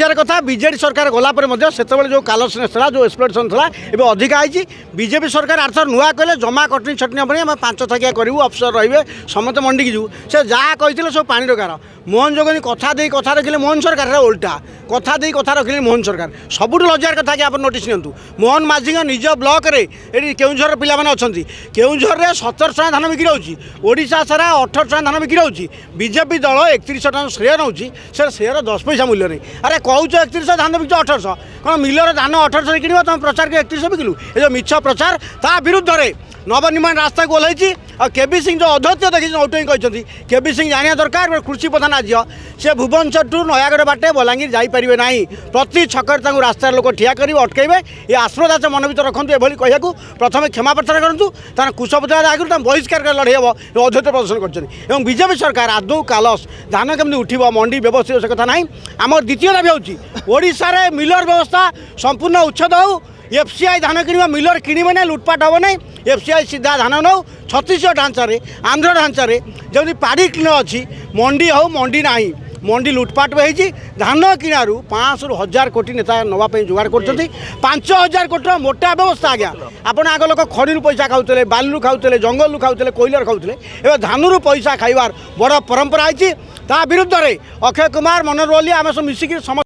यार कथा बीजेडी सरकार गलापर से जो कालसनेस था जो एक्सप्लोटेसन था एवं अधिका आई बीजेपी सरकार आर्थर नुआ कहले जमा कटनी छटनी हम आम 5 थकिया करूँ अफसर रे समस्त मंडी की जीव से जहाँ कही सब पानी गार मोहन जोगनी कथा दे कथा रखिले मोहन सरकार उल्टा कथा दे कथा रखिले मोहन सरकार सबुठ लज्जार कथा कि आप नोटिस नियंतु मोहन माझी निज ब्लॉक रे ये केउझर पिला माने अछंती केउझर रे 17 टका धान बिक्री होउची ओडिशा सारा 18 टका धान बिक्री होउची बीजेपी दल 31 टका श्रेय नउची से श्रेयर 10 पैसा मूल्य नहीं अरे कहूच 31 धान बिक 1800 कौन मिलर धान 1800 किण तुम प्रचार के 31 बिकलु ये जो मिछ प्रचार ता विरुद्ध रे नवनिर्माण रास्ता को ओह्लैची और केबी सिंह जो अध्यक्ष देखी औटई कहते केबी सिंह जाना दरकार कृषि प्रधान राज्य से भुवनेश्वर टू नयागढ़ बाटे बलांगीर जापारे ना प्रति छकर रास्तार लोक ठिया कर अटकैबे ये आस्पदास मन भर रखु एभली कह प्रथम क्षमा प्रार्थना करूँ तार कुशपत्र आगे बहिष्कार कर लड़े हम अध्यक्ष प्रदर्शन कर बीजेपी सरकार आदौ कालस धान केमती उठब मंडी व्यवस्थित से कथा ना आम द्वितीय दाबी होशार मिलर व्यवस्था संपूर्ण उच्छेद हो एफसीआई धान कि मिलर किणवे ना लुटपाट हम ना एफसीआई सीधा धान नौ छत्तीसगढ़ ढांचारे आंध्र ढांचारे जमी पाड़ी किण अच्छी मंडी हो मंडी ना मंडी लुटपाट भी धान किणारू 500 ରୁ 1000 कोटी नेता नापी जोगाड़ कर 5000 कोटी मोटा व्यवस्था आज्ञा आपड़ आग लोक खड़ी पैसा खाऊले बालू खाऊले जंगल खाऊले कोईलर खाऊले एवं धान पैसा खाइबार बड़ परंपरा आई विरुद्ध में अक्षय कुमार मनोहर ओली आम सब मिसिक